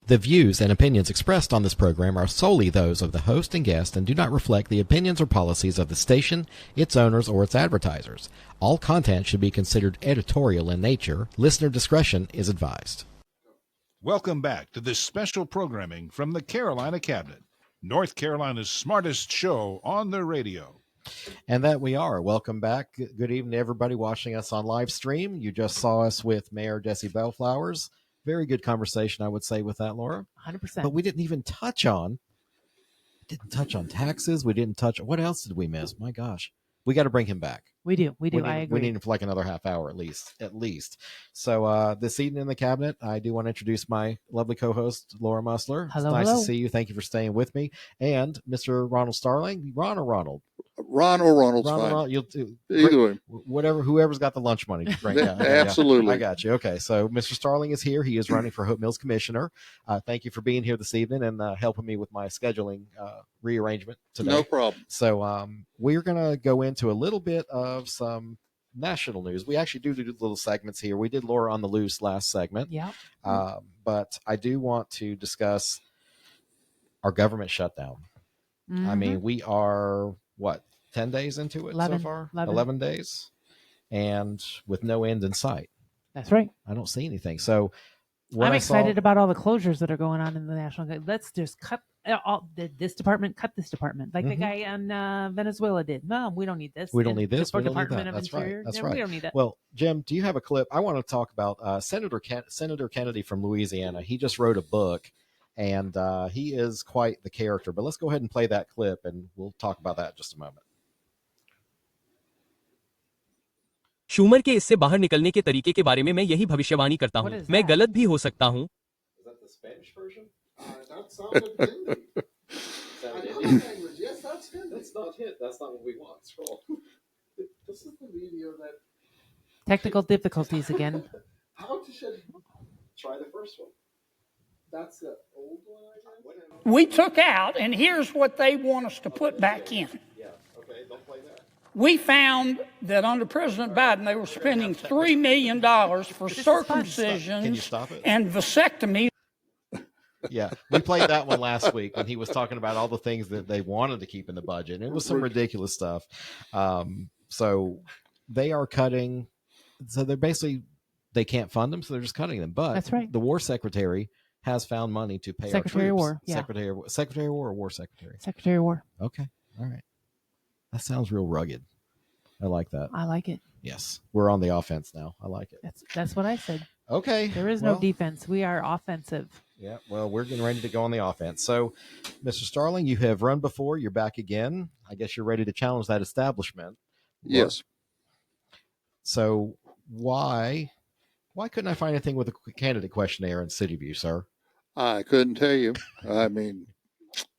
The views and opinions expressed on this program are solely those of the host and guest and do not reflect the opinions or policies of the station, its owners, or its advertisers. All content should be considered editorial in nature. Listener discretion is advised. Welcome back to this special programming from the Carolina Cabinet, North Carolina's smartest show on the radio. And that we are. Welcome back. Good evening to everybody watching us on live stream. You just saw us with Mayor Jesse Bellflowers. Very good conversation, I would say, with that, Laura. 100%. But we didn't even touch on taxes. We didn't touch. What else did we miss? My gosh. We got to bring him back. We do. I agree. We need him for like another half hour at least. So this evening in the cabinet, I do want to introduce my lovely co-host, Laura Mussler. Hello, it's nice hello. to see you. Thank you for staying with me. And Mr. Ronald Starling. Ron or Ronald? Ron or Ronald's fine. Ronald, Either way. Whoever's got the lunch money. Bring down. Absolutely. Yeah, I got you. Okay, so Mr. Starling is here. He is running for Hope Mills Commissioner. Thank you for being here this evening and helping me with my scheduling rearrangement today. No problem. So we're going to go into a little bit of some national news. We actually do little segments here. We did Laura on the Loose last segment. Yeah. But I do want to discuss our government shutdown. Mm-hmm. I mean, we are, 10 days into it 11, so far? 11 days. And with no end in sight. That's right. I don't see anything. So I'm excited about all the closures that are going on in the national. Let's just cut this department, cut this department, like the guy in Venezuela did. No, we don't need this. We don't need this. We don't need Department that. of That's Interior. right. That's Yeah, right. We don't need that. Well, Jim, do you have a clip? I want to talk about Senator Kennedy from Louisiana. He just wrote a book, and he is quite the character. But let's go ahead and play that clip, and we'll talk about that in just a moment. Schumer के इससे बाहर निकलने के तरीके के बारे में मैं यही भविष्यवाणी करता हूं। मैं गलत भी हो सकता हूं। Yes, that's good. That's not it. That's not what we want. Scroll. This is the video that... Technical difficulties again. How to try the first one. That's the old one, I guess? We took out, and here's what they want us to put back in. Yeah, okay, don't play that. We found that under President Biden, they were spending $3 million for circumcisions and vasectomies. Yeah, we played that one last week when he was talking about all the things that they wanted to keep in the budget. And it was some ridiculous stuff. So they are cutting. So they're basically, they can't fund them, so they're just cutting them. But that's right. The War Secretary has found money to pay Secretary our of troops. War. Yeah. Secretary of War or War Secretary? Secretary of War. Okay. All right. That sounds real rugged. I like that. I like it. Yes. We're on the offense now. I like it. That's what I said. Okay. There is no defense. We are offensive. Yeah. Well, we're getting ready to go on the offense. So, Mr. Starling, you have run before. You're back again. I guess you're ready to challenge that establishment. Yes. So why couldn't I find anything with a candidate questionnaire in City View, sir? I couldn't tell you. I mean,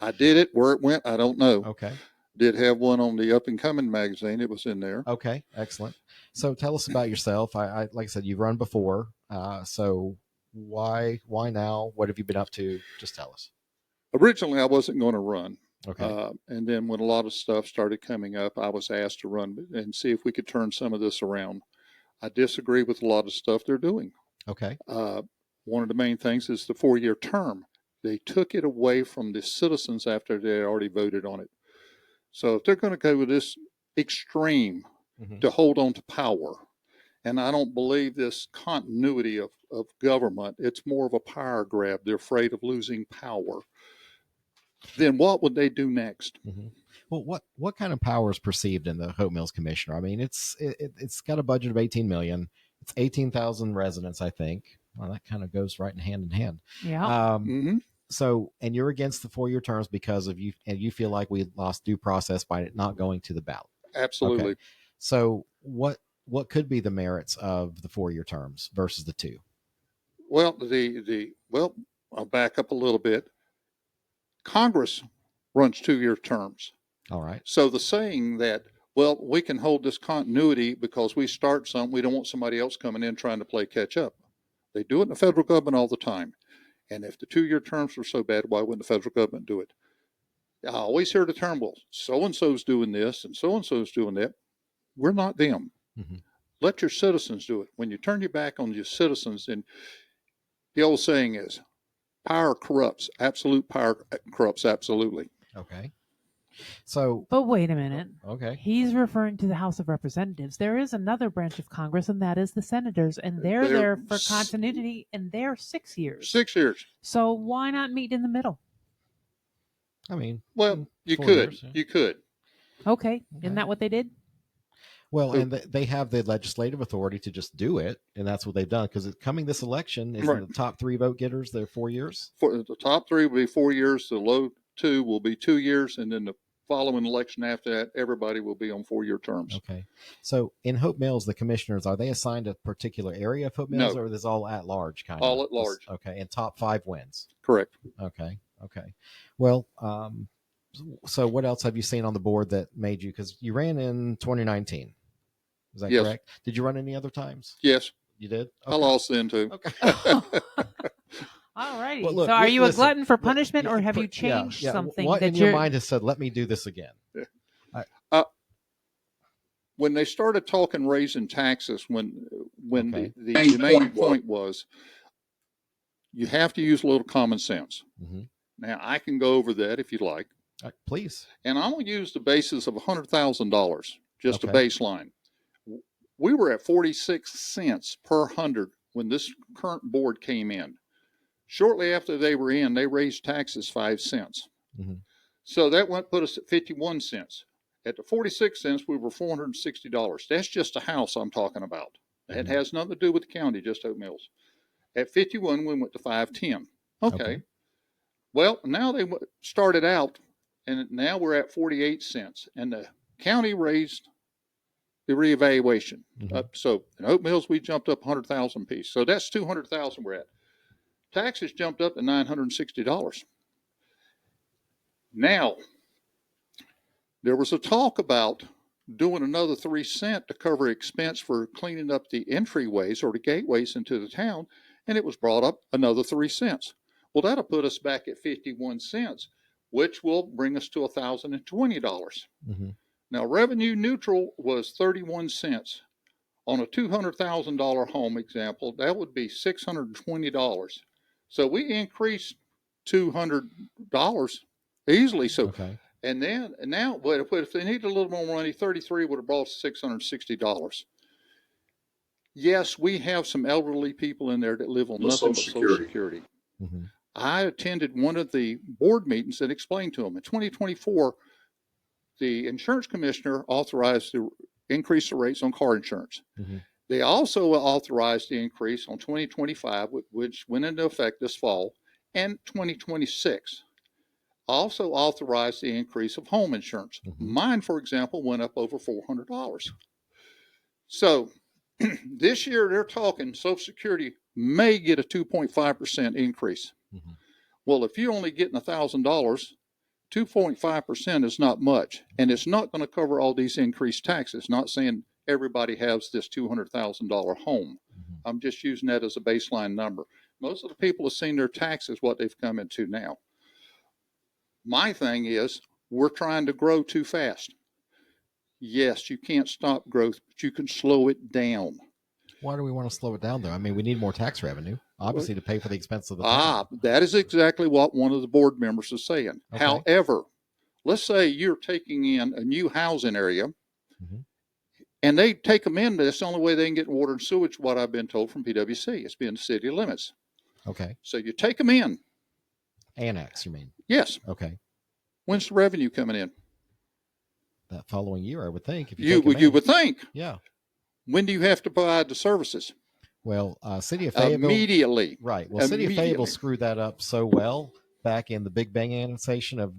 I did it. Where it went, I don't know. Okay. Did have one on the Up and Coming magazine. It was in there. Okay, excellent. So tell us about yourself. I like I said, you've run before. So why now? What have you been up to? Just tell us. Originally, I wasn't going to run. Okay. And then when a lot of stuff started coming up, I was asked to run and see if we could turn some of this around. I disagree with a lot of stuff they're doing. Okay. One of the main things is the 4-year term. They took it away from the citizens after they had already voted on it. So if they're going to go with this extreme to hold on to power, and I don't believe this continuity of government, it's more of a power grab. They're afraid of losing power. Then what would they do next? Well, what kind of power is perceived in the Hope Mills Commissioner? I mean, it's got a budget of $18 million. It's 18,000 residents, I think. Well, that kind of goes right hand in hand. Yeah. So, and you're against the 4-year terms because of you, and you feel like we lost due process by it not going to the ballot. Absolutely. Okay. So, what could be the merits of the 4-year terms versus the 2? Well, I'll back up a little bit. Congress runs 2-year terms. All right. So the saying that, well, we can hold this continuity because we start something, we don't want somebody else coming in trying to play catch up. They do it in the federal government all the time. And if the 2-year terms were so bad, why wouldn't the federal government do it? I always hear the term, well, so-and-so's doing this and so-and-so's doing that. We're not them. Let your citizens do it. When you turn your back on your citizens, and the old saying is, power corrupts. Absolute power corrupts. Absolutely. Okay. So, but wait a minute. Okay. He's referring to the House of Representatives. There is another branch of Congress, and that is the senators, and they're there for continuity, and they're 6 years. 6 years. So why not meet in the middle? I mean, well, you could. Years, yeah. You could. Okay. Isn't that what they did? Well, and they have the legislative authority to just do it, and that's what they've done. Because coming this election, is the top 3 vote getters, they're 4 years? For the top 3 will be 4 years. The low 2 will be 2 years, and then the following election after that, everybody will be on 4-year terms. Okay. So in Hope Mills, the commissioners, are they assigned a particular area of Hope Mills, No. or is this all at large kind of? All at large. Okay. And top 5 wins. Correct. Okay. Well, so what else have you seen on the board that made you, because you ran in 2019. Is that correct? Did you run any other times? Yes. You did? Okay. I lost then too. Okay. All righty. Well, look, so are you a glutton for look, punishment, or have you changed something? What that in your mind has said, let me do this again? When they started talking raising taxes, when the main point was, you have to use a little common sense. Mm-hmm. Now, I can go over that if you'd like. Please. And I'm going to use the basis of $100,000, just a baseline. We were at 46 cents per 100 when this current board came in. Shortly after they were in, they raised taxes 5 cents. Mm-hmm. So that put us at 51 cents. At the 46 cents, we were $460. That's just a house I'm talking about. It has nothing to do with the county, just Hope Mills. At 51, we went to 510. Okay. Well, now they started out, and now we're at 48 cents. And the county raised the reevaluation. So in Hope Mills, we jumped up 100,000 piece. So that's 200,000 we're at. Taxes jumped up to $960. Now, there was a talk about doing another 3 cents to cover expense for cleaning up the entryways or the gateways into the town, and it was brought up another 3 cents. Well, that'll put us back at 51 cents, which will bring us to $1,020. Mm-hmm. Now, revenue neutral was 31 cents. On a $200,000 home example, that would be $620. So we increased $200 easily. So, and now, but if they need a little more money, 33 would have brought us $660. Yes, we have some elderly people in there that live on nothing but Social Security. Mm-hmm. I attended one of the board meetings and explained to them in 2024, the insurance commissioner authorized to increase the rates on car insurance. Mm-hmm. They also authorized the increase on 2025, which went into effect this fall, and 2026. Also authorized the increase of home insurance. Mm-hmm. Mine, for example, went up over $400. So this year they're talking Social Security may get a 2.5% increase. Mm-hmm. Well, if you're only getting $1,000, 2.5% is not much, and it's not going to cover all these increased taxes. Not saying everybody has this $200,000 home. Mm-hmm. I'm just using that as a baseline number. Most of the people have seen their taxes, what they've come into now. My thing is, we're trying to grow too fast. Yes, you can't stop growth, but you can slow it down. Why do we want to slow it down, though? I mean, we need more tax revenue, obviously, to pay for the expense of the town. That is exactly what one of the board members is saying. Okay. However, let's say you're taking in a new housing area, mm-hmm. and they take them in. That's the only way they can get water and sewage, what I've been told from PwC. It's been city limits. Okay. So you take them in. Annex, you mean? Yes. Okay. When's the revenue coming in? That following year, I would think. If you would think. Yeah. When do you have to provide the services? Well, City of Fayetteville. Immediately. Right. Well, City of Fayetteville screwed that up so well back in the Big Bang annexation of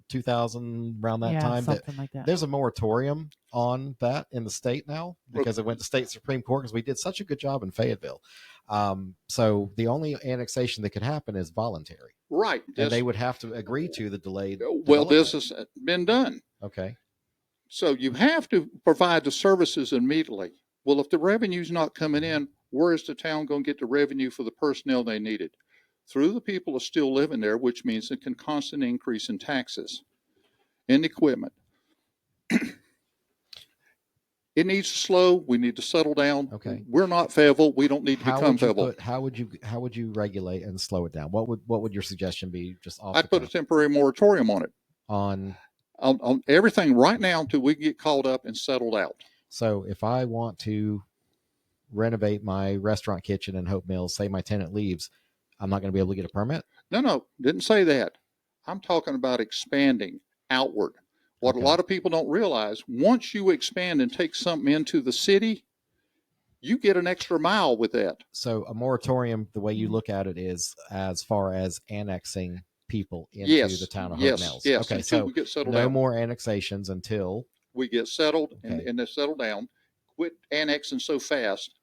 2000, around that time. Something like that. There's a moratorium on that in the state now because it went to state Supreme Court because we did such a good job in Fayetteville. So the only annexation that could happen is voluntary. Right. And they would have to agree to the delayed. Well, this has been done. Okay. So you have to provide the services immediately. Well, if the revenue's not coming in, where is the town going to get the revenue for the personnel they needed? Through the people who are still living there, which means it can constant increase in taxes and equipment. It needs to slow. We need to settle down. Okay. We're not Fayetteville. We don't need to become Fayetteville. How would you regulate and slow it down? What would your suggestion be? Just off I'd put a temporary moratorium on it. On everything right now until we get caught up and settled out. So if I want to renovate my restaurant kitchen in Hope Mills, say my tenant leaves, I'm not going to be able to get a permit? No, didn't say that. I'm talking about expanding outward. What a lot of people don't realize, once you expand and take something into the city, you get an extra mile with that. So a moratorium, the way you look at it, is as far as annexing people into the town of Hope Mills. Yes. Okay, Until so we get settled no down. more annexations until we get settled and they settle down. Quit annexing so fast.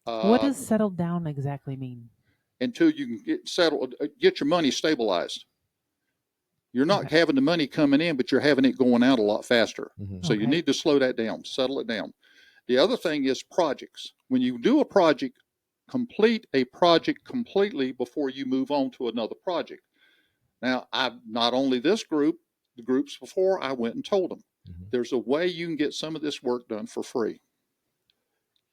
What does settled down exactly mean? Until you can get settled, get your money stabilized. You're not having the money coming in, but you're having it going out a lot faster. So you need to slow that down, settle it down. The other thing is projects. When you do a project, complete a project completely before you move on to another project. Now, I've not only this group, the groups before, I went and told them, there's a way you can get some of this work done for free.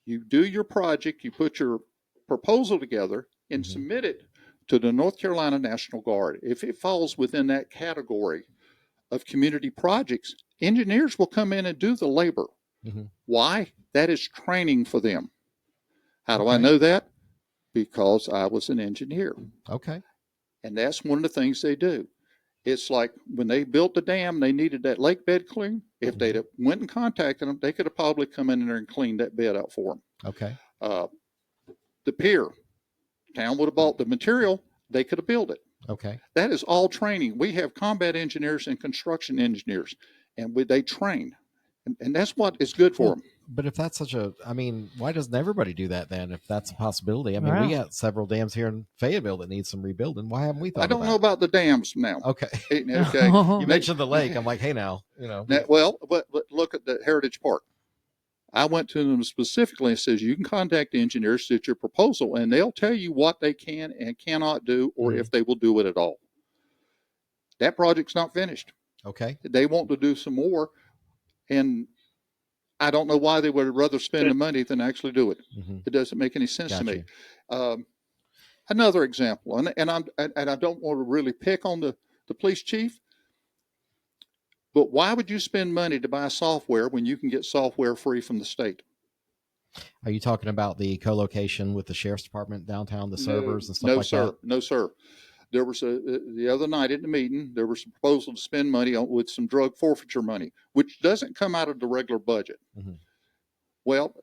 You do your project, you put your proposal together and submit it to the North Carolina National Guard. If it falls within that category of community projects, engineers will come in and do the labor. Why? That is training for them. How do I know that? Because I was an engineer. Okay. And that's one of the things they do. It's like when they built the dam, they needed that lake bed cleaned. If they'd have went and contacted them, they could have probably come in there and cleaned that bed out for them. Okay. The pier, town would have bought the material, they could have built it. Okay. That is all training. We have combat engineers and construction engineers, and they train. And that's what is good for them. But if that's why doesn't everybody do that then? If that's a possibility, I mean, we got several dams here in Fayetteville that need some rebuilding. Why haven't we thought? I don't know about the dams now. Okay. Okay. You mentioned the lake. I'm like, hey, now. Well, but look at the Heritage Park. I went to them specifically and says, you can contact the engineers, set your proposal, and they'll tell you what they can and cannot do, or if they will do it at all. That project's not finished. Okay. They want to do some more. And I don't know why they would rather spend the money than actually do it. It doesn't make any sense to me. Another example, and I don't want to really pick on the police chief, but why would you spend money to buy software when you can get software free from the state? Are you talking about the co-location with the sheriff's department downtown, the servers and stuff like that? No, sir. There was the other night at the meeting, there was a proposal to spend money with some drug forfeiture money, which doesn't come out of the regular budget. Well,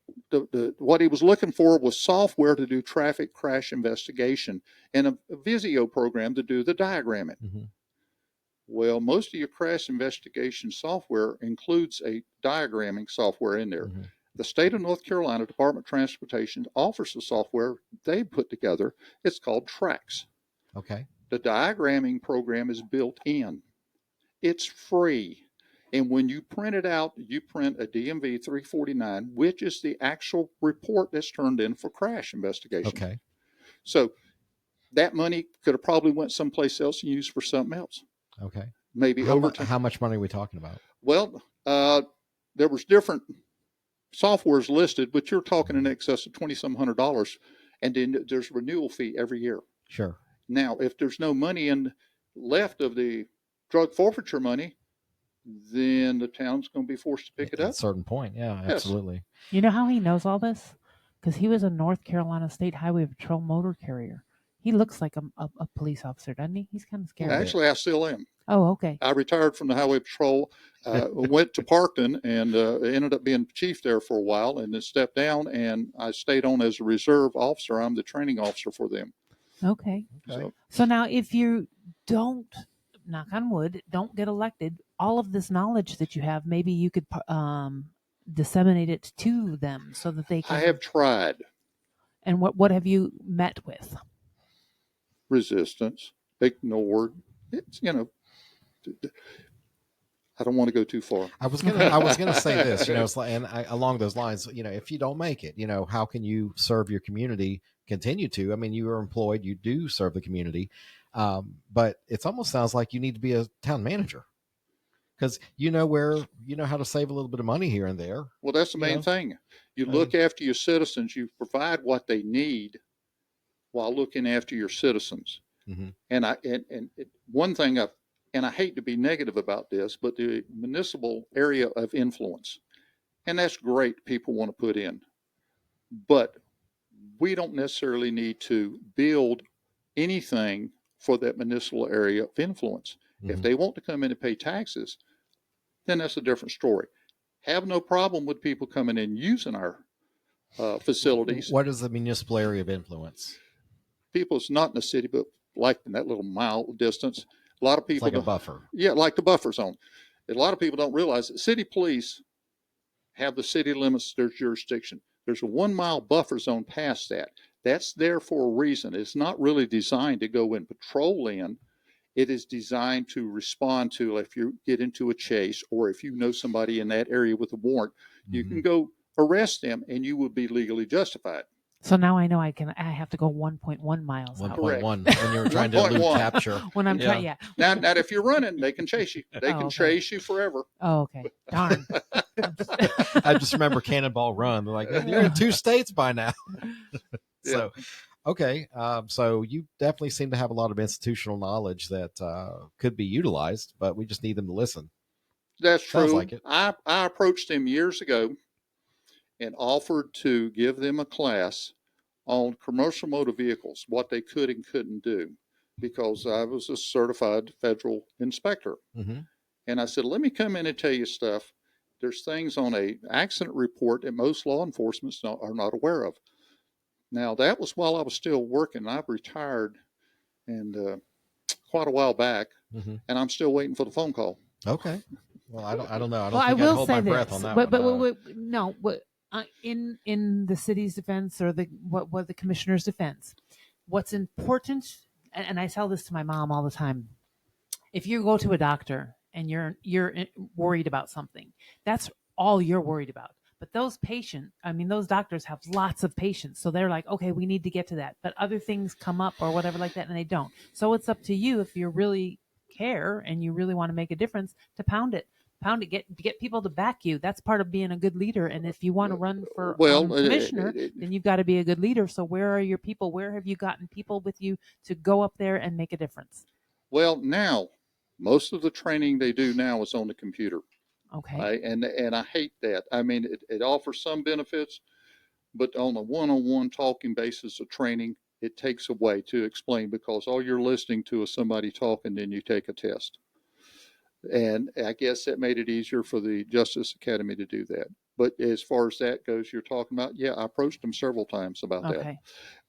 what he was looking for was software to do traffic crash investigation and a Visio program to do the diagramming. Well, most of your crash investigation software includes a diagramming software in there. The state of North Carolina Department of Transportation offers the software they put together. It's called TRAX. Okay. The diagramming program is built in. It's free. And when you print it out, you print a DMV 349, which is the actual report that's turned in for crash investigation. Okay. So that money could have probably went someplace else and used for something else. Okay. Maybe how much money are we talking about? Well, there was different softwares listed, but you're talking in excess of $2,700, and then there's a renewal fee every year. Sure. Now, if there's no money left of the drug forfeiture money, then the town's going to be forced to pick it up. At a certain point, yeah, absolutely. You know how he knows all this? Because he was a North Carolina State Highway Patrol motor carrier. He looks like a police officer, doesn't he? He's kind of scary. Actually, I still am. Oh, okay. I retired from the Highway Patrol, went to Parkton, and ended up being chief there for a while, and then stepped down, and I stayed on as a reserve officer. I'm the training officer for them. Okay. So now if you don't, knock on wood, don't get elected, all of this knowledge that you have, maybe you could disseminate it to them so that they can. I have tried. And what have you met with? Resistance, ignored. It's, I don't want to go too far. I was gonna say this, it's like, along those lines, if you don't make it, how can you serve your community? Continue to. I mean, you are employed, you do serve the community, but it almost sounds like you need to be a town manager. because you know how to save a little bit of money here and there. Well, that's the main thing. You look after your citizens. You provide what they need while looking after your citizens. Mm-hmm. And one thing I hate to be negative about this, but the municipal area of influence, and that's great. People want to put in, but we don't necessarily need to build anything for that municipal area of influence. Mm-hmm. If they want to come in and pay taxes, then that's a different story. Have no problem with people coming in using our facilities. What is the municipal area of influence? People, it's not in the city, but like in that little mile distance. A lot of people. It's like a buffer. Yeah, like the buffer zone. A lot of people don't realize that city police have the city limits their jurisdiction. There's a 1 mile buffer zone past that. That's there for a reason. It's not really designed to go and patrol in. It is designed to respond to if you get into a chase or if you know somebody in that area with a warrant, you can go arrest them and you will be legally justified. So now I know I have to go 1.1 miles. 1.1 when you're trying to elude capture. When I'm trying, yeah. Now, if you're running, they can chase you. They can chase you forever. Oh, okay. Darn. I just remember Cannonball Run. They're like, you're in 2 states by now. So, okay. So you definitely seem to have a lot of institutional knowledge that could be utilized, but we just need them to listen. That's true. Sounds like it. I approached them years ago and offered to give them a class on commercial motor vehicles, what they could and couldn't do, because I was a certified federal inspector. Mm-hmm. And I said, let me come in and tell you stuff. There's things on a accident report that most law enforcement are not aware of. Now, that was while I was still working. I've retired and quite a while back, and I'm still waiting for the phone call. Okay. Well, I don't know. I don't think I'd hold my breath on that one. In the city's defense or what the commissioner's defense, what's important, and I tell this to my mom all the time, if you go to a doctor and you're worried about something, that's all you're worried about. But those doctors have lots of patients, so they're like, okay, we need to get to that. But other things come up or whatever like that, and they don't. So it's up to you, if you really care and you really want to make a difference, to pound it, get people to back you. That's part of being a good leader. And if you want to run for commissioner, then you've got to be a good leader. So where are your people? Where have you gotten people with you to go up there and make a difference? Well, now most of the training they do now is on the computer. Okay. And I hate that. I mean, it offers some benefits, but on a one-on-one talking basis of training, it takes away to explain, because all you're listening to is somebody talking, then you take a test. And I guess that made it easier for the Justice Academy to do that. But as far as that goes, you're talking about, I approached them several times about that.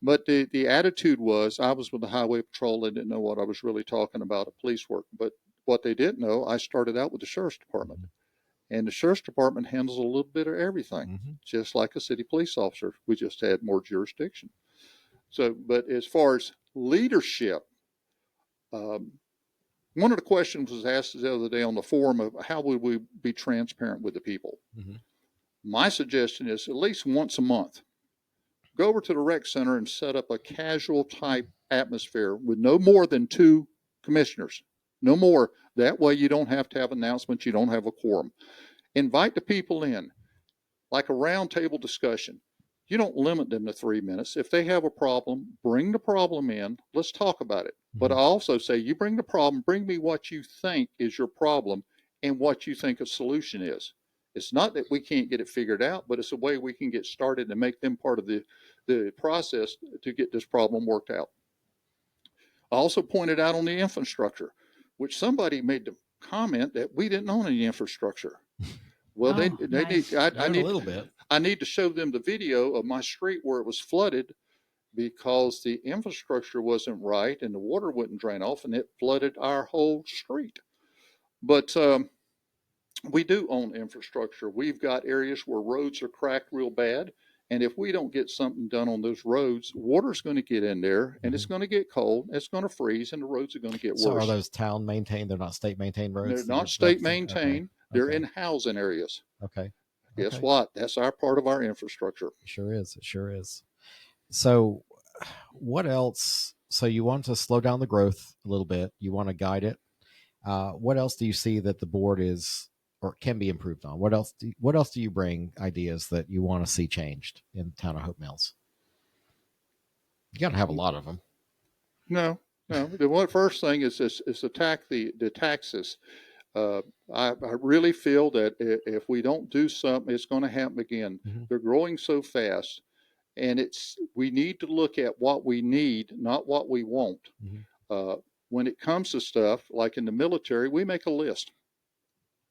But the attitude was, I was with the Highway Patrol. They didn't know what I was really talking about at police work. But what they didn't know, I started out with the Sheriff's Department. And the Sheriff's Department handles a little bit of everything, just like a city police officer. We just had more jurisdiction. So, but as far as leadership, one of the questions was asked the other day on the forum of how would we be transparent with the people? My suggestion is at least once a month, go over to the rec center and set up a casual type atmosphere with no more than 2 commissioners. No more. That way you don't have to have announcements. You don't have a quorum. Invite the people in, like a round table discussion. You don't limit them to 3 minutes. If they have a problem, bring the problem in. Let's talk about it. But I also say, you bring the problem, bring me what you think is your problem and what you think a solution is. It's not that we can't get it figured out, but it's a way we can get started and make them part of the process to get this problem worked out. I also pointed out on the infrastructure, which somebody made the comment that we didn't own any infrastructure. Well, I need to show them the video of my street where it was flooded because the infrastructure wasn't right and the water wouldn't drain off, and it flooded our whole street. But we do own infrastructure. We've got areas where roads are cracked real bad. And if we don't get something done on those roads, water's going to get in there, and it's going to get cold, it's going to freeze, and the roads are going to get worse. So are those town maintained? They're not state maintained roads? They're not state maintained. Okay. They're in housing areas. Okay. Guess what? That's our part of our infrastructure. It sure is. So what else? So you want to slow down the growth a little bit. You want to guide it. What else do you see that the board is or can be improved on? What else do you bring ideas that you want to see changed in the town of Hope Mills? You got to have a lot of them. No. The first thing is attack the taxes. I really feel that if we don't do something, it's going to happen again. Mm-hmm. They're growing so fast, and we need to look at what we need, not what we want. Mm-hmm. When it comes to stuff like in the military, we make a list.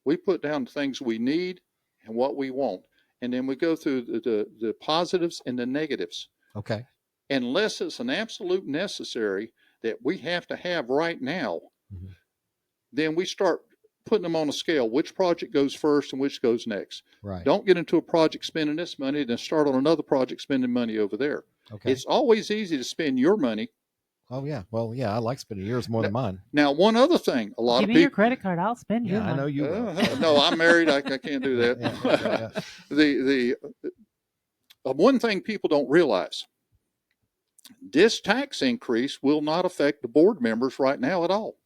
We put down things we need and what we want, and then we go through the positives and the negatives. Okay. Unless it's an absolute necessary that we have to have right now, mm-hmm. then we start putting them on a scale. Which project goes first and which goes next? Right. Don't get into a project spending this money, then start on another project spending money over there. Okay. It's always easy to spend your money. Oh, yeah. Well, yeah, I like spending yours more than mine. Now, one other thing, a lot of people... Give me your credit card. I'll spend your money. I know you will. No, I'm married. I can't do that. The one thing people don't realize, this tax increase will not affect the board members right now at all.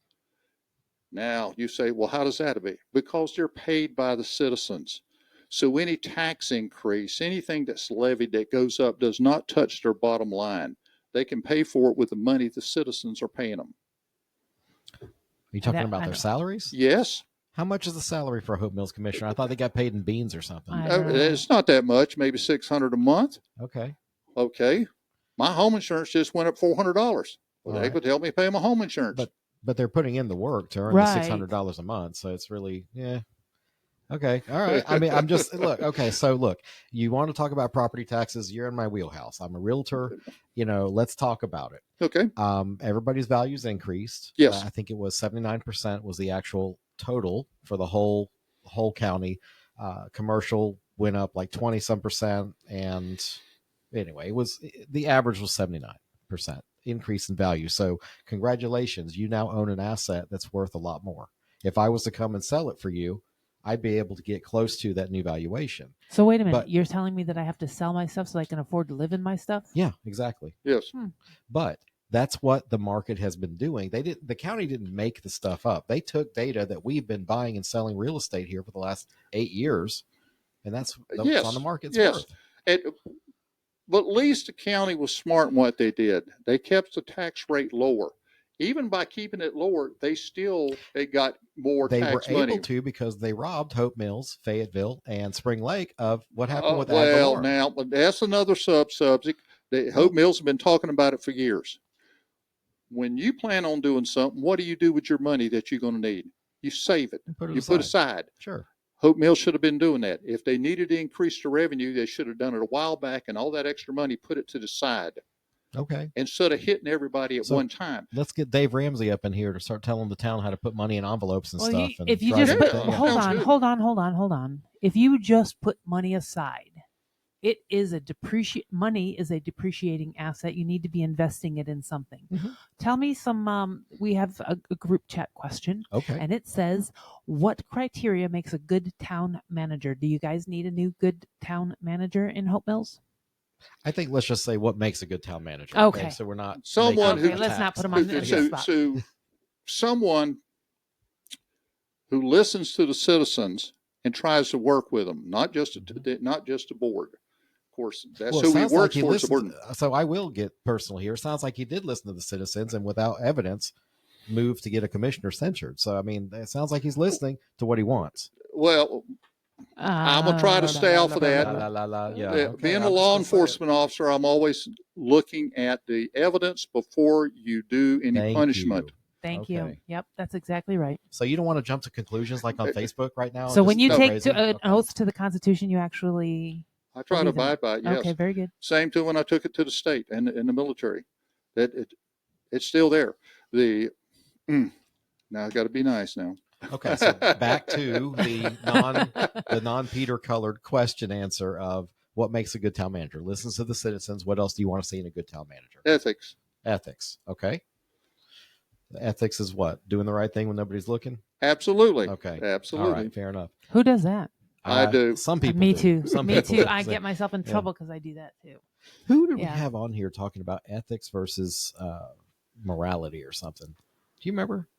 Now, you say, well, how does that be? Because they're paid by the citizens. So any tax increase, anything that's levied that goes up does not touch their bottom line. They can pay for it with the money the citizens are paying them. Are you talking about their salaries? Yes. How much is the salary for a Hope Mills commissioner? I thought they got paid in beans or something. It's not that much, maybe $600 a month. Okay. My home insurance just went up $400. Well, they could help me pay my home insurance. But they're putting in the work to earn the $600 a month. So it's really, Okay. All right. I mean, I'm just, look, you want to talk about property taxes. You're in my wheelhouse. I'm a realtor. Let's talk about it. Okay. Everybody's values increased. Yes. I think it was 79% was the actual total for the whole commercial went up like 20 some percent. And anyway, the average was 79% increase in value. So congratulations. You now own an asset that's worth a lot more. If I was to come and sell it for you, I'd be able to get close to that new valuation. So wait a minute. You're telling me that I have to sell my stuff so I can afford to live in my stuff? Yeah, exactly. Yes. But that's what the market has been doing. The county didn't make the stuff up. They took data that we've been buying and selling real estate here for the last 8 years, and that's what's on the market's worth. But at least the county was smart in what they did. They kept the tax rate lower. Even by keeping it lower, they got more tax money. They were able to because they robbed Hope Mills, Fayetteville, and Spring Lake of what happened with Well, now, that's another subject. Hope Mills have been talking about it for years. When you plan on doing something, what do you do with your money that you're going to need? You save it. You put aside. Sure. Hope Mills should have been doing that. If they needed to increase the revenue, they should have done it a while back, and all that extra money, put it to the side. Okay. Instead of hitting everybody at one time. Let's get Dave Ramsey up in here to start telling the town how to put money in envelopes and stuff. If you just hold on. If you just put money aside, money is a depreciating asset. You need to be investing it in something. Mm-hmm. Tell me we have a group chat question. Okay. And it says, what criteria makes a good town manager? Do you guys need a new good town manager in Hope Mills? I think let's just say what makes a good town manager. Okay. So we're not someone who let's not put them on the spot. So someone who listens to the citizens and tries to work with them, not just a board. Of course, that's who he works for. So I will get personal here. It sounds like he did listen to the citizens and without evidence moved to get a commissioner censured. So, I mean, it sounds like he's listening to what he wants. Well, I'm going to try to stay off of that. Being a law enforcement officer, I'm always looking at the evidence before you do any punishment. Thank you. Yep, that's exactly right. So you don't want to jump to conclusions like on Facebook right now? So when you take an oath to the Constitution, you actually... I try to abide by it, yes. Okay, very good. Same to when I took it to the state and in the military. It's still there. Now I've got to be nice now. Okay, so back to the non-Peter colored question answer of what makes a good town manager. Listens to the citizens. What else do you want to see in a good town manager? Ethics. Okay. Ethics is what? Doing the right thing when nobody's looking? Absolutely. Okay. Absolutely. All right, fair enough. Who does that? I do. Some people. Me too. Me too. I get myself in trouble because I do that too. Who do we have on here talking about ethics versus morality or something? Do you remember?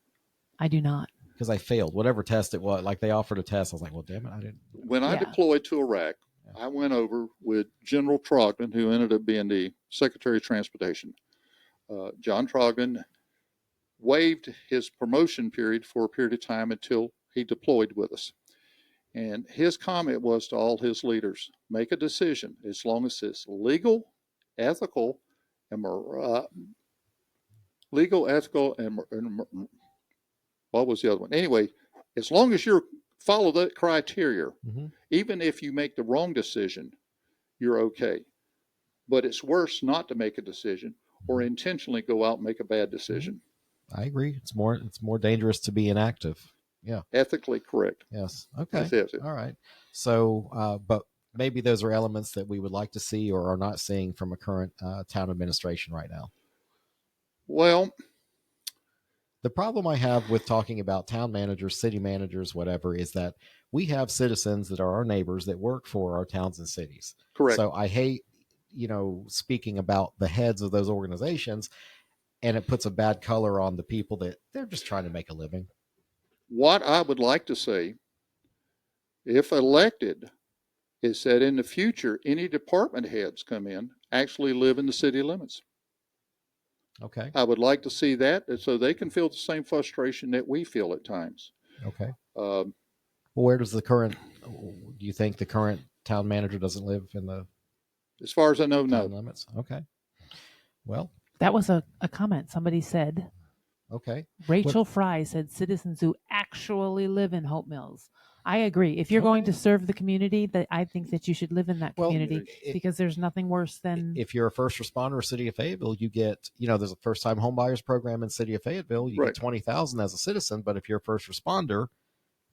I do not. because I failed whatever test it was. Like they offered a test, I was like, well, damn it, I didn't. When I deployed to Iraq, I went over with General Trogdon, who ended up being the Secretary of Transportation. John Trogdon waived his promotion period for a period of time until he deployed with us. And his comment was to all his leaders, make a decision as long as it's legal, ethical, and what was the other one? Anyway, as long as you follow that criteria, even if you make the wrong decision, you're okay. But it's worse not to make a decision or intentionally go out and make a bad decision. I agree. It's more dangerous to be inactive. Yeah. Ethically correct. Yes. Okay. That's it. All right. So, but maybe those are elements that we would like to see or are not seeing from a current town administration right now. Well, the problem I have with talking about town managers, city managers, whatever, is that we have citizens that are our neighbors that work for our towns and cities. Correct. So I hate, speaking about the heads of those organizations, and it puts a bad color on the people that they're just trying to make a living. What I would like to see, if elected, is that in the future, any department heads come in actually live in the city limits. Okay. I would like to see that so they can feel the same frustration that we feel at times. Okay. Well, where does do you think the current town manager doesn't live in the? As far as I know, no. Limits. Okay. Well. That was a comment somebody said. Okay. Rachel Fry said citizens who actually live in Hope Mills. I agree. If you're going to serve the community, that I think that you should live in that community because there's nothing worse than. If you're a first responder, City of Fayetteville, you get, there's a first time home buyers program in City of Fayetteville. You get $20,000 as a citizen, but if you're a first responder,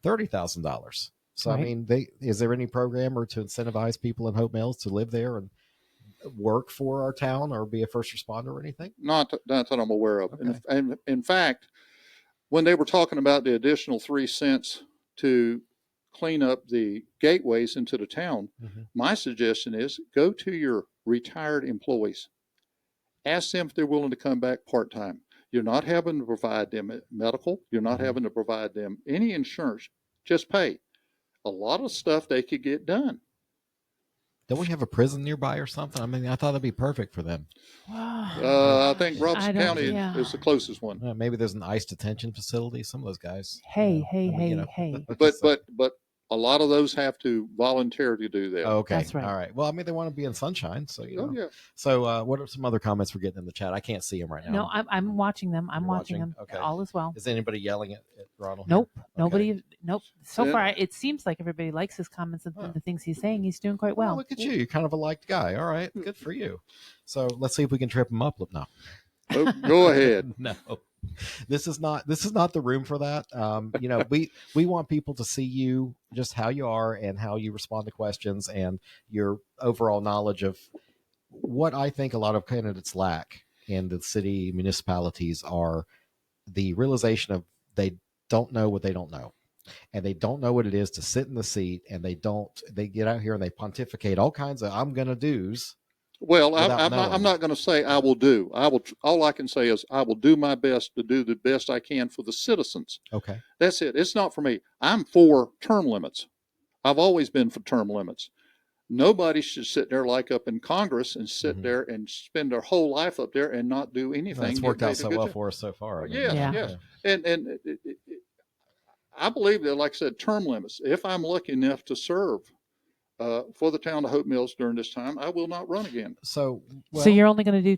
$30,000. So, I mean, is there any program or to incentivize people in Hope Mills to live there and work for our town or be a first responder or anything? Not that I'm aware of. Okay. And in fact, when they were talking about the additional 3 cents to clean up the gateways into the town, my suggestion is go to your retired employees. Ask them if they're willing to come back part-time. You're not having to provide them medical. You're not having to provide them any insurance. Just pay. A lot of stuff they could get done. Don't we have a prison nearby or something? I mean, I thought that'd be perfect for them. I think Robeson County is the closest one. Maybe there's an ICE detention facility. Some of those guys. Hey. But a lot of those have to voluntarily do that. Oh, okay. That's right. All right. Well, I mean, they want to be in sunshine. So, yeah. So what are some other comments we're getting in the chat? I can't see them right now. No, I'm watching them. I'm watching them. Okay. All as well. Is anybody yelling at Ronald? Nope. Okay. Nobody. Nope. So far, it seems like everybody likes his comments and the things he's saying. He's doing quite well. Oh, look at you. You're kind of a liked guy. All right. Good for you. So let's see if we can trip him up. No. Oh, go ahead. No. This is not the room for that. We want people to see you just how you are and how you respond to questions and your overall knowledge of what I think a lot of candidates lack in the city municipalities are the realization of they don't know what they don't know. And they don't know what it is to sit in the seat, and they get out here and they pontificate all kinds of I'm gonna do's. Well, I'm not going to say I will do. All I can say is I will do my best to do the best I can for the citizens. Okay. That's it. It's not for me. I'm for term limits. I've always been for term limits. Nobody should sit there like up in Congress and sit there and spend their whole life up there and not do anything. It's worked out so well for us so far. Yes. And I believe that, like I said, term limits. If I'm lucky enough to serve for the town of Hope Mills during this time, I will not run again. So you're only going to do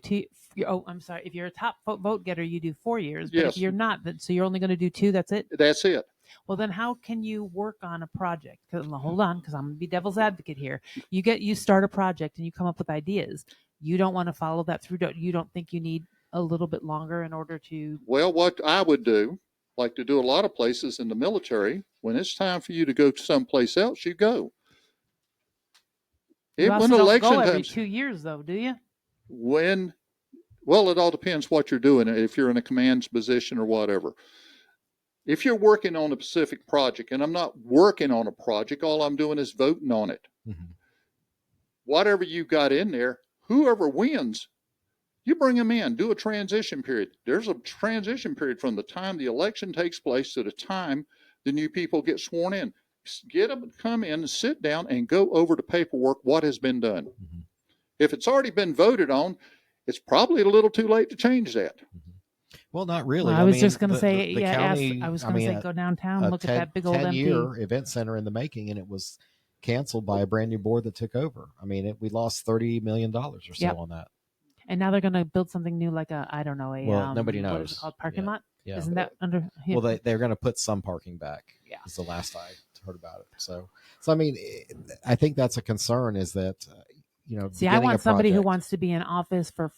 2. Oh, I'm sorry. If you're a top vote getter, you do 4 years. But if you're not, so you're only going to do 2. That's it. That's it. Well, then how can you work on a project? Hold on, because I'm going to be devil's advocate here. You start a project and you come up with ideas. You don't want to follow that through. You don't think you need a little bit longer in order to. Well, what I would do, like to do a lot of places in the military, when it's time for you to go to someplace else, you go. You also don't go every 2 years, though, do you? Well, it all depends what you're doing, if you're in a command position or whatever. If you're working on a specific project, and I'm not working on a project, all I'm doing is voting on it. Whatever you got in there, whoever wins, You bring them in, do a transition period. There's a transition period from the time the election takes place to the time the new people get sworn in. Get them to come in and sit down and go over the paperwork, what has been done. Mm-hmm. If it's already been voted on, it's probably a little too late to change that. Mm-hmm. Well, not really. Well, I was just going to say, county, I was going to say, go downtown, look at that big old empty 10-year event center in the making, and it was canceled by a brand new board that took over. I mean, we lost $30 million or so on that. And now they're going to build something new, like nobody knows. What is it called? Parking lot? Yeah. Isn't that under? Yeah. Well, they're going to put some parking back. Yeah. Is the last I heard about it. So I mean, I think that's a concern. Is that See, I want somebody who wants to be in office for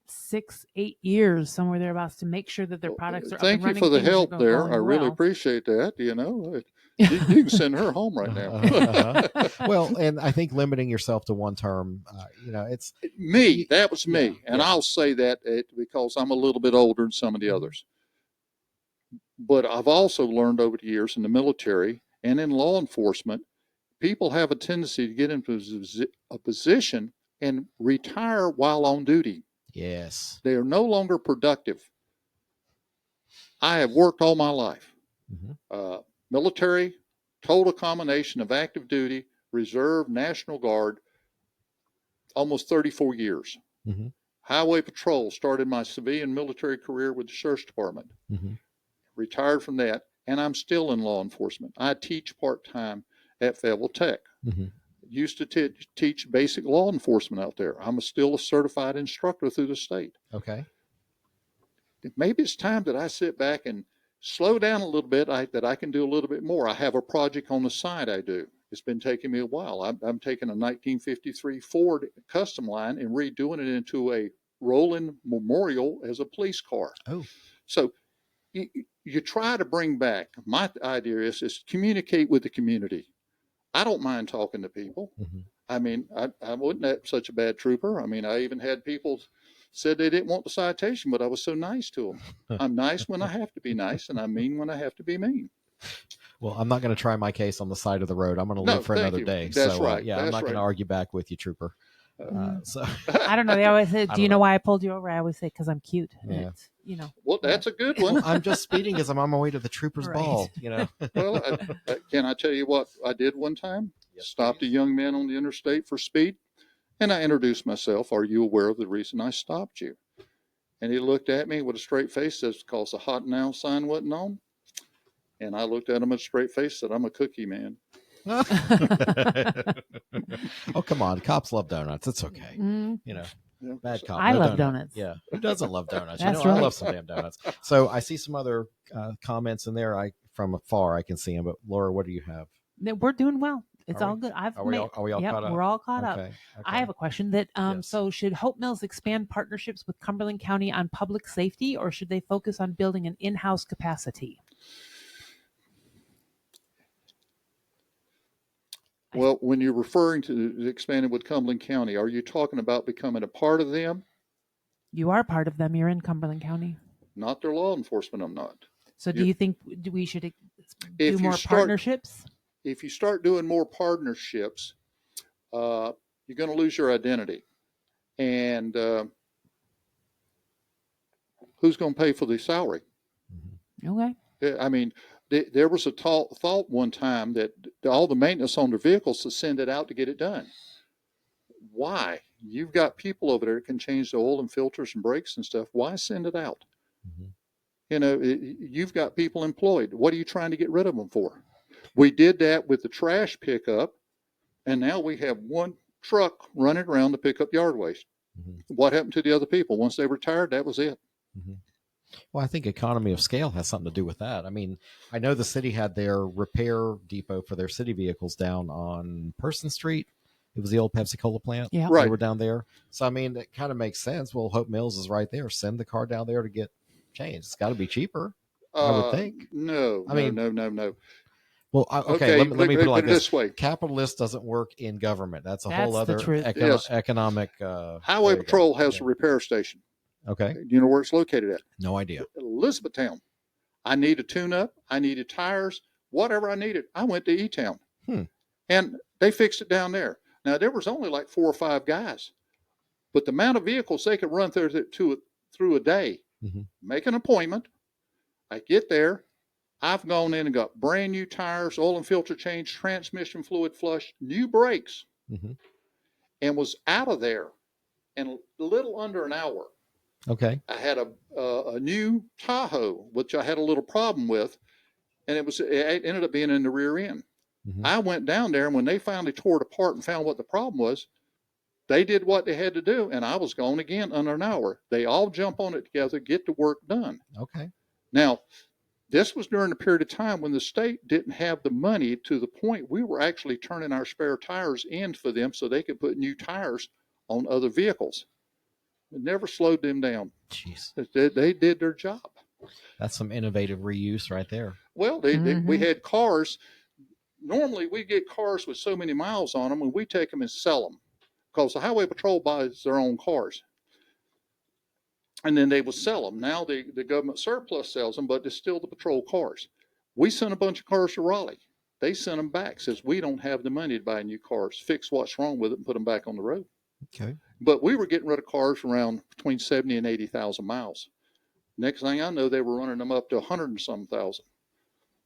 6-8 years, somewhere thereabouts, to make sure that their products are. Thank up and you for the help there. I really appreciate that. You can send her home right now. Well, and I think limiting yourself to one term, it's me. That was me, and I'll say that because I'm a little bit older than some of the others. But I've also learned over the years in the military and in law enforcement, people have a tendency to get into a position and retire while on duty. Yes, they are no longer productive. I have worked all my life. Mm-hmm. Military, total combination of active duty, reserve, National Guard, almost 34 years. Mm-hmm. Highway Patrol, started my civilian military career with the Sheriff's Department. Mm-hmm. Retired from that, and I'm still in law enforcement. I teach part-time at Fayetteville Tech. Mm-hmm. Used to teach basic law enforcement out there. I'm still a certified instructor through the state. Okay. Maybe it's time that I sit back and slow down a little bit, that I can do a little bit more. I have a project on the side I do. It's been taking me a while. I'm taking a 1953 Ford custom line and redoing it into a rolling memorial as a police car. Oh. So you try to bring back, my idea is communicate with the community. I don't mind talking to people. Mm-hmm. I mean, I wasn't such a bad trooper. I mean, I even had people said they didn't want the citation, but I was so nice to them. I'm nice when I have to be nice, and I'm mean when I have to be mean. Well, I'm not going to try my case on the side of the road. I'm going to live for another day. That's right. I'm not going to argue back with you, trooper. I don't know. They always say, do you know why I pulled you over? I always say, because I'm cute. Yeah. Well, that's a good one. Well, I'm just speeding because I'm on my way to the trooper's ball, Well, can I tell you what I did one time? Yes, stopped a young man on the interstate for speed, and I introduced myself. Are you aware of the reason I stopped you? And he looked at me with a straight face, says, because the hot now sign wasn't on. And I looked at him with a straight face, said, I'm a cookie man. Oh, come on. Cops love donuts. It's okay. Bad cop. I love donuts. Yeah. Who doesn't love donuts? That's right. I love some damn donuts. So I see some other comments in there. From afar, I can see them. But Laura, what do you have? We're doing well. It's all good. Are we all caught up? We're all caught up. I have a question that, so should Hope Mills expand partnerships with Cumberland County on public safety, or should they focus on building an in-house capacity? Well, when you're referring to expanding with Cumberland County, are you talking about becoming a part of them? You are part of them. You're in Cumberland County. Not their law enforcement, I'm not. So do you think we should do more partnerships? If you start doing more partnerships, you're going to lose your identity. And who's going to pay for the salary? Okay. I mean, there was a thought one time that all the maintenance on their vehicles to send it out to get it done. Why? You've got people over there that can change the oil and filters and brakes and stuff. Why send it out? Mm-hmm. You've got people employed. What are you trying to get rid of them for? We did that with the trash pickup, and now we have one truck running around to pick up yard waste. Mm-hmm. What happened to the other people? Once they retired, that was it. Mm-hmm. Well, I think economy of scale has something to do with that. I mean, I know the city had their repair depot for their city vehicles down on Person Street. It was the old Pepsi-Cola plant. Yeah. Right. They were down there. So, I mean, it kind of makes sense. Well, Hope Mills is right there. Send the car down there to get changed. It's got to be cheaper, I would think. No. Well, okay, let me put it like this way. Capitalist doesn't work in government. That's a whole other economic. Highway Patrol has a repair station. Okay. Do you know where it's located at? No idea. Elizabethtown. I need a tune-up. I needed tires. Whatever I needed, I went to E-Town. And they fixed it down there. Now, there was only like 4 or 5 guys. But the amount of vehicles they could run through a day, make an appointment. I get there. I've gone in and got brand new tires, oil and filter change, transmission fluid flush, new brakes, and was out of there in a little under an hour. Okay. I had a new Tahoe, which I had a little problem with, and it ended up being in the rear end. I went down there, and when they finally tore it apart and found what the problem was, they did what they had to do, and I was gone again under an hour. They all jump on it together, get the work done. Okay. Now, this was during a period of time when the state didn't have the money to the point we were actually turning our spare tires in for them so they could put new tires on other vehicles. It never slowed them down. Jeez. They did their job. That's some innovative reuse right there. Well, we had cars. Normally, we get cars with so many miles on them, and we take them and sell them because the Highway Patrol buys their own cars. And then they will sell them. Now the government surplus sells them, but it's still the patrol cars. We sent a bunch of cars to Raleigh. They sent them back, says we don't have the money to buy new cars, fix what's wrong with it, and put them back on the road. Okay. But we were getting rid of cars around between 70 and 80,000 miles. Next thing I know, they were running them up to 100 and some thousand.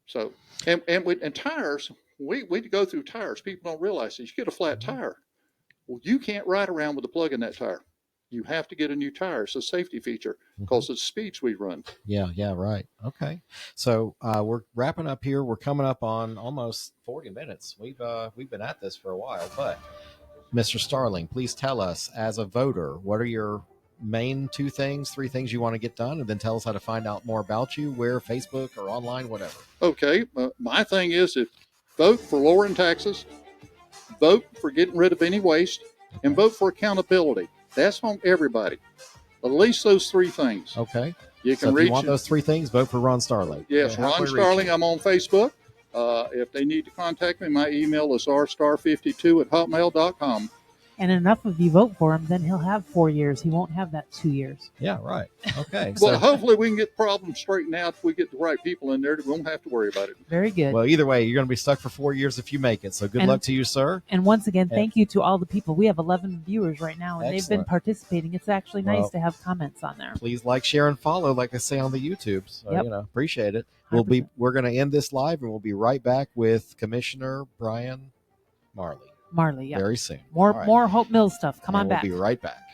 So, and tires, we go through tires. People don't realize this. You get a flat tire. Well, you can't ride around with a plug in that tire. You have to get a new tire. It's a safety feature because of the speeds we run. Yeah, right. Okay. So we're wrapping up here. We're coming up on almost 40 minutes. We've been at this for a while, but Mr. Starling, please tell us, as a voter, what are your main 3 things you want to get done, and then tell us how to find out more about you, where, Facebook or online, whatever. Okay. My thing is, vote for lowering taxes, vote for getting rid of any waste, and vote for accountability. That's on everybody. At least those 3 things. Okay. You can so if reach you want those 3 things, vote for Ron Starling. Yes, Ron Starling. I'm on Facebook. If they need to contact me, my email is rstar52@hotmail.com. And enough of you vote for him, then he'll have 4 years. He won't have that 2 years. Yeah, right. Okay. Well, hopefully we can get problems straightened out if we get the right people in there. We won't have to worry about it. Very good. Well, either way, you're going to be stuck for 4 years if you make it. So good luck to you, sir. And once again, thank you to all the people. We have 11 viewers right now, and they've been participating. It's actually nice to have comments on there. Please like, share, and follow, like they say on the YouTube. So, appreciate it. 100%. We're going to end this live, and we'll be right back with Commissioner Brian Marley. Marley, yeah. Very soon. More Hope Mills stuff. Come on back. We'll be right back.